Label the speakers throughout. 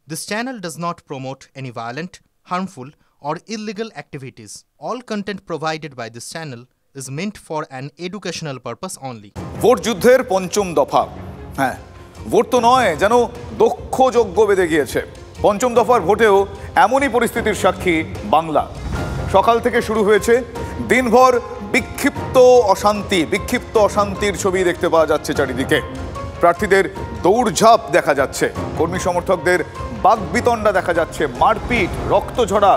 Speaker 1: This channel does not promote any violent, harmful, or illegal activities. All content provided by this channel is meant for an educational purpose only.
Speaker 2: Vote যুদ্ধের পঞ্চম দফা। হ্যাঁ, vote তো নয়, যেন দক্ষ যজ্ঞ বেঁধে গিয়েছে। পঞ্চম দফার ভোটেও এমনই পরিস্থিতির সাক্ষী বাংলা। সকাল থেকে শুরু হয়েছে দিনভর বিক্ষিপ্ত অশান্তির ছবি দেখতে পাওয়া যাচ্ছে চারিদিকে। প্রার্থীদের দৌড়ঝাঁপ দেখা যাচ্ছে, কর্মী সমর্থকদের বাকবিতণ্ডা দেখা যাচ্ছে, মারপিট, রক্তঝরা,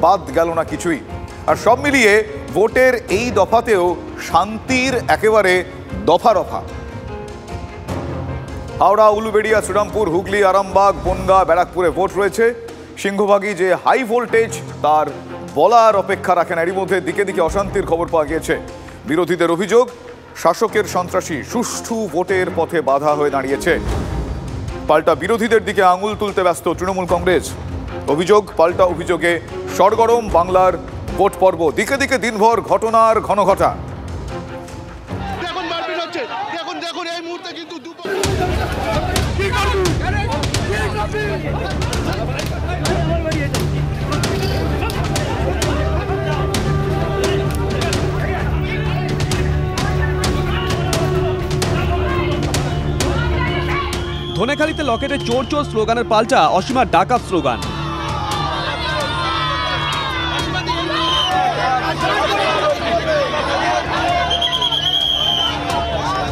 Speaker 2: বাদ গেল না কিছুই। আর সব মিলিয়ে ভোটের এই দফাতেও শান্তির একেবারে দফা রফা। হাওড়া, উলুবেড়িয়া, শ্রীরামপুর, হুগলি, আরামবাগ, বনগাঁ, ব্যারাকপুরে ভোট রয়েছে। সিংহভাগই যে হাই ভোল্টেজ তার বলার অপেক্ষা রাখে না। এরই মধ্যে দিকে দিকে অশান্তির খবর পাওয়া গিয়েছে। বিরোধীদের অভিযোগ, শাসকের সন্ত্রাসী সুষ্ঠু ভোটের পথে বাধা হয়ে দাঁড়িয়েছে। পাল্টা বিরোধীদের দিকে আঙুল তুলতে ব্যস্ত তৃণমূল কংগ্রেস। অভিযোগ পাল্টা অভিযোগে সরগরম বাংলার ভোট পর্ব। দিকে দিকে দিনভর ঘটনার ঘনঘটা।
Speaker 3: ধনেখালিতে লকেটে চোর চোর স্লোগানের পাল্টা অসীমার ডাকাত স্লোগান।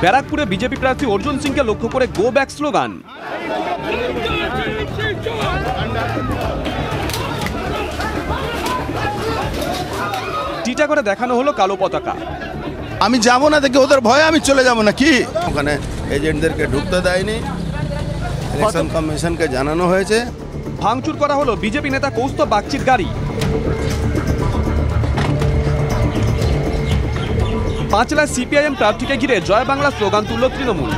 Speaker 3: ব্যারাকপুরে বিজেপি প্রার্থী অর্জুন সিংকে লক্ষ্য করে গো ব্যাক স্লোগান। টিটাগড়ে দেখানো হলো কালো পতাকা।
Speaker 4: আমি যাবো না দেখে ওদের ভয়ে আমি চলে যাবো না কি? ওখানে এজেন্টদেরকে ঢুকতে দেয়নি, ইলেকশন কমিশনকে জানানো হয়েছে।
Speaker 3: ভাঙচুর করা হলো বিজেপি নেতা কৌস্তব বাগচির গাড়ি। পাঁচলায় সিপিআইএম প্রার্থীকে ঘিরে জয় বাংলা স্লোগান তুলল তৃণমূল।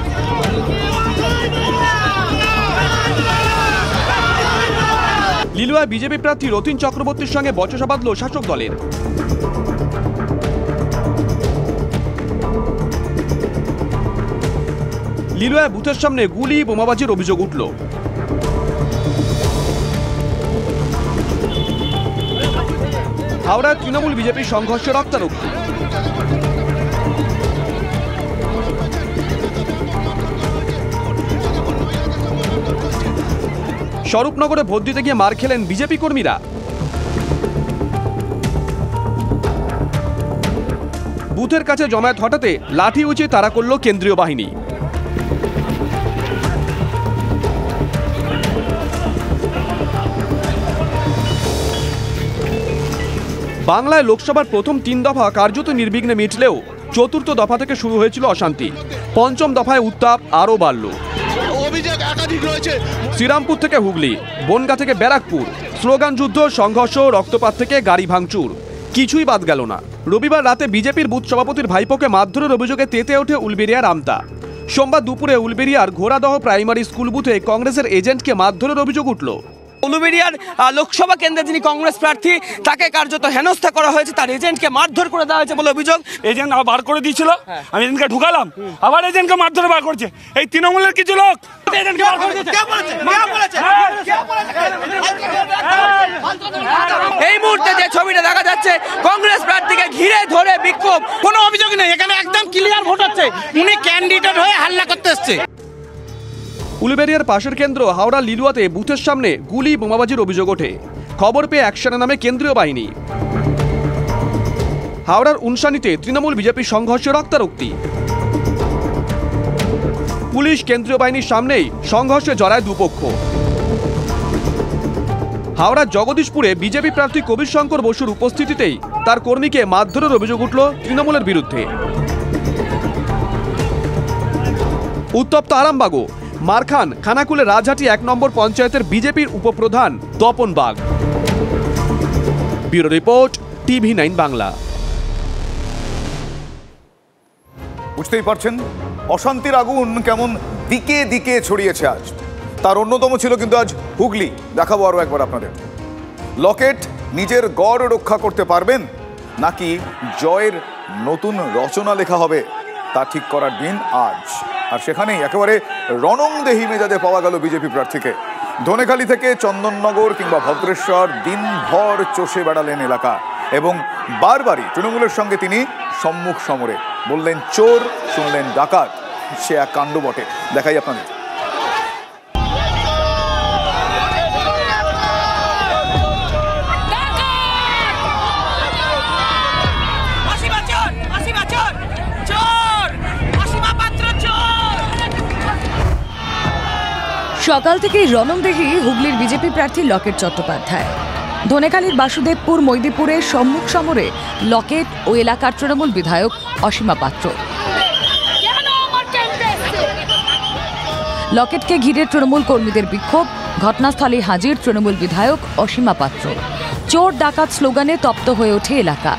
Speaker 3: লিলুয়ায় বিজেপি প্রার্থী রতিন চক্রবর্তীর সঙ্গে বচসা বাঁধল শাসক দলের। লিলুয়ায় বুথের সামনে গুলি বোমাবাজির অভিযোগ উঠল। হাওড়ায় তৃণমূল বিজেপি সংঘর্ষে রক্তারক্তি। স্বরূপনগরে ভোট দিতে গিয়ে মার খেলেন বিজেপি কর্মীরা। বুথের কাছে জমায়েত হঠাতে লাঠি উঁচিয়ে তাড়া করল কেন্দ্রীয় বাহিনী। বাংলায় লোকসভার প্রথম 3 দফা কার্যত নির্বিঘ্নে মিটলেও চতুর্থ দফা থেকে শুরু হয়েছিল অশান্তি। পঞ্চম দফায় উত্তাপ আরও বাড়ল। শ্রীরামপুর থেকে হুগলি, বনগাঁ থেকে ব্যারাকপুর, স্লোগান যুদ্ধ, সংঘর্ষ, রক্তপাত থেকে গাড়ি ভাঙচুর, কিছুই বাদ গেল না। রবিবার রাতে বিজেপির বুথ সভাপতির ভাইপোকে মারধরের অভিযোগে তেতে ওঠে উলবেড়িয়ার আমতা। সোমবার দুপুরে উলবেড়িয়ার ঘোড়াদহ প্রাইমারি স্কুল বুথে কংগ্রেসের এজেন্টকে মারধরের অভিযোগ উঠল।
Speaker 5: উলুবেড়িয়ার লোকসভা কেন্দ্রে যিনি কংগ্রেস প্রার্থী, তাকে কার্যত হেনস্থা করা হয়েছে, তার এজেন্টকে মারধর করে দেওয়া হয়েছে বলে অভিযোগ।
Speaker 6: এজেন্ট বার করে দিয়েছিল, আমি এজেন্টকে ঢুকালাম, আবার এজেন্টকে মারধরে বার করছে এই তৃণমূলের কিছু লোক।
Speaker 5: এই মুহূর্তে যে ছবিটা দেখা যাচ্ছে, কংগ্রেস প্রার্থীকে ঘিরে ধরে বিক্ষোভ।
Speaker 7: কোনো অভিযোগ নেই, এখানে একদম ক্লিয়ার ভোট হচ্ছে, উনি ক্যান্ডিডেট হয়ে হাল্লা করতে এসছে।
Speaker 3: উলুবেড়িয়ার পাশের কেন্দ্র হাওড়া লিলুয়াতে বুথের সামনে গুলি বোমাবাজির অভিযোগ ওঠে। খবর পেয়ে অ্যাকশনে নামে কেন্দ্রীয় বাহিনী। হাওড়ার উনসানিতে তৃণমূল বিজেপি সংঘর্ষে রক্তারক্তি। পুলিশ কেন্দ্রীয় বাহিনীর সামনেই সংঘর্ষে জড়ায় দুপক্ষ। হাওড়ার জগদীশপুরে বিজেপি প্রার্থী কবির শঙ্কর বসুর উপস্থিতিতেই তার কর্মীকে মারধরের অভিযোগ উঠল তৃণমূলের বিরুদ্ধে। উত্তপ্ত আরামবাগও। মারখান খানাকুলে রাজহাটি 1 নম্বর পঞ্চায়েতের বিজেপির উপপ্রধান Tapan Bag. Bureau report, TV9 Bangla.
Speaker 2: বুঝতেই পারছেন অশান্তির আগুন কেমন দিকে দিকে ছড়িয়েছে আজ। তার অন্যতম ছিল কিন্তু আজ হুগলি। দেখাবো আরো একবার আপনাদের। লকেট নিজের গড় রক্ষা করতে পারবেন নাকি জয়ের নতুন রচনা লেখা হবে তা ঠিক করার দিন আজ। আর সেখানেই একেবারে রণংদেহী মেজাজে পাওয়া গেল বিজেপি প্রার্থীকে। ধনেখালি থেকে চন্দননগর কিংবা ভদ্রেশ্বর দিনভর চষে বেড়ালেন এলাকা এবং বারবারই তৃণমূলের সঙ্গে তিনি সম্মুখ সমরে, বললেন চোর, শুনলেন ডাকাত। সে এক কাণ্ড বটে, দেখাই আপনাদের।
Speaker 8: সকাল থেকেই রণংদেহী হুগলির বিজেপি প্রার্থী লকেট চট্টোপাধ্যায়। ধনেখালির বাসুদেবপুর মৈদিপুরে সম্মুখ সমরে লকেট ও এলাকার তৃণমূল বিধায়ক অসীমা পাত্র। লকেটকে ঘিরে তৃণমূল কর্মীদের বিক্ষোভ, ঘটনাস্থলে হাজির তৃণমূল বিধায়ক অসীমা পাত্র। চোর ডাকাত স্লোগানে তপ্ত হয়ে ওঠে এলাকা।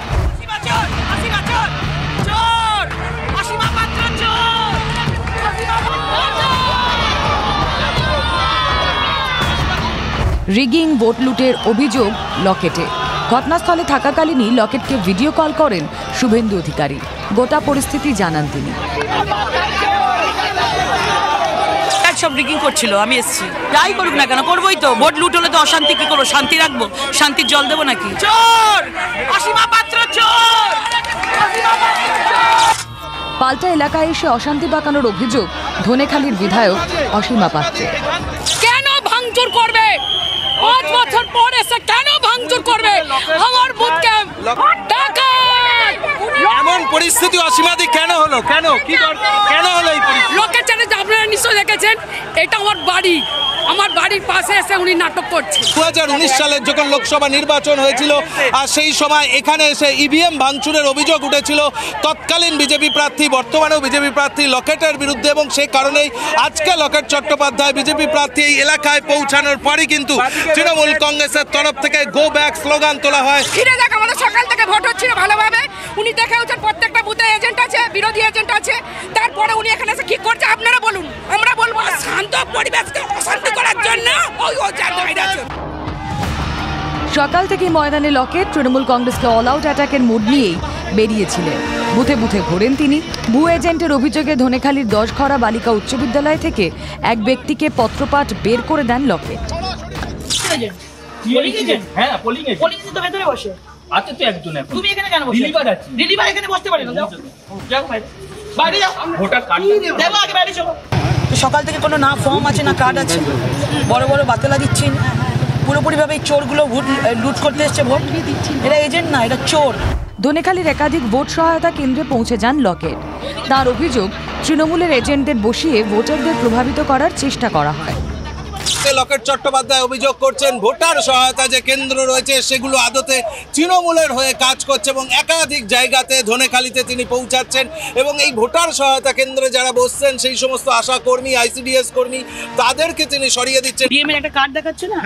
Speaker 8: রিগিং, ভোট লুটের অভিযোগ লকেটে। ঘটনাস্থলে থাকাকালীনই লকেটকে ভিডিও কল করেন শুভেন্দু অধিকারী। গোটা পরিস্থিতি জানান তিনি।
Speaker 5: সব রিগিং করছিল, আমি এসেছি। যাই করুক না কেন, করবোই তো। ভোট লুট হলে তো অশান্তি কি করবো? শান্তি রাখবো? শান্তির জল দেবো নাকি? চোর! অসীমা পাত্র চোর!
Speaker 8: পাল্টা এলাকায় এসে অশান্তি পাকানোর অভিযোগ ধনেখালির বিধায়ক অসীমা পাত্র।
Speaker 9: কেন ভাঙচুর করবে? 5 বছর পর এসে কেন ভাঙচুর করবে আমার বুথকে?
Speaker 7: এমন পরিস্থিতি অসীমাদি কেন হলো? কেন কি কেন হলো এই পরিস্থিতি?
Speaker 9: লোকের চ্যানেল আপনারা নিশ্চয় দেখেছেন, এটা আমার বাড়ি, আমার বাড়ির পাশে এসে উনি নাটক করছে।
Speaker 7: 2019 সালের যখন লোকসভা নির্বাচন হয়েছিল আর সেই সময় এখানে এসে ইভিএম ভাঙচুরের অভিযোগ উঠেছিল তৎকালীন বিজেপি প্রার্থী, বর্তমানেও বিজেপি প্রার্থী লকেটের বিরুদ্ধে, এবং সেই কারণেই আজকে লকেট চট্টোপাধ্যায় বিজেপি প্রার্থী এই এলাকায় পৌঁছানোর পরই কিন্তু তৃণমূল কংগ্রেসের তরফ থেকে গো ব্যাক স্লোগান তোলা হয়।
Speaker 9: ফিরে দেখ, আমাদের সকাল থেকে ভোট হচ্ছিল ভালোভাবে, উনি দেখে হচ্ছেন প্রত্যেকটা বুথে এজেন্ট আছে, বিরোধী এজেন্ট আছে, তারপরে উনি এখানে এসে কি করছে আপনারা বলুন? আমরা বলবো শান্ত পরিবেশকে অশান্তি করার জন্য
Speaker 8: সকাল থেকে ময়দানে লকেট তৃণমূল কংগ্রেসকে অল আউট অ্যাটাকের মুড নিয়েই বেরিয়েছিলেন। বুথে বুথে ঘোরেন তিনি। ভুয়ো এজেন্টের অভিযোগে ধনেখালির 10খরা বালিকা উচ্চ বিদ্যালয় থেকে এক ব্যক্তিকে পত্রপাঠ বের করে দেন লকেট।
Speaker 5: সকাল থেকে কোনো না ফর্ম আছে না কার্ড আছে, বড় বড় বাতলা দিচ্ছি, পুরোপুরিভাবে এই চোরগুলো লুট করতে এসছে ভোট। এরা এজেন্ট না, এটা চোর।
Speaker 8: ধনেখালির একাধিক ভোট সহায়তা কেন্দ্রে পৌঁছে যান লকেট। তার অভিযোগ, তৃণমূলের এজেন্টদের বসিয়ে ভোটারদের প্রভাবিত করার চেষ্টা করা হয়।
Speaker 7: লকেট চট্টোপাধ্যায় অভিযোগ করছেন ভোটার সহায়তা যে কেন্দ্র রয়েছে সেগুলো আদতে তৃণমূলের হয়ে কাজ করছে এবং একাধিক জায়গাতে ধনেখালিতে তিনি পৌঁছাচ্ছেন এবং এই ভোটার সহায়তা কেন্দ্রে যারা বসছেন সেই সমস্ত আশা কর্মী, আইসিডিএস কর্মী, তাদেরকে তিনি সরিয়ে দিচ্ছেন।
Speaker 5: ডিএম এর একটা কার্ড দেখাচ্ছে না,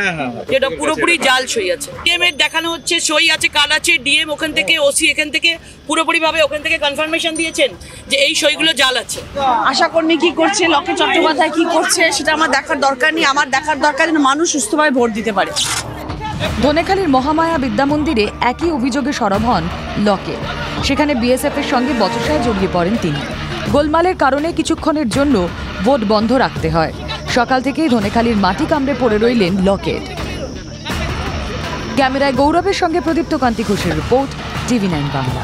Speaker 5: এটা পুরোপুরি জাল সই আছে। ডিএম এর দেখানো হচ্ছে সই আছে, কার্ড আছে, ডিএম ওখান থেকে, ওসি এখান থেকে পুরোপুরিভাবে ওখান থেকে কনফার্মেশন দিয়েছেন যে এই সইগুলো জাল আছে।
Speaker 10: আশা কর্মী কি করছে, লকেট চট্টোপাধ্যায় কি করছে সেটা আমার দেখার দরকার নেই। আমার দেখার দরকার যেন মানুষ সুস্থভাবে ভোট দিতে পারে।
Speaker 8: ধনেখালির মহামায়া বিদ্যামন্দিরে একই অভিযোগে সরব হন লকেট। সেখানে বিএসএফ এর সঙ্গে বচসায় জড়িয়ে পড়েন তিনি। গোলমালের কারণে কিছুক্ষণের জন্য ভোট বন্ধ রাখতে হয়। সকাল থেকেই ধনেখালির মাটি কামড়ে পড়ে রইলেন লকেট। ক্যামেরায় গৌরবের সঙ্গে প্রদীপ্ত কান্তি ঘোষের রিপোর্ট, TV9 বাংলা।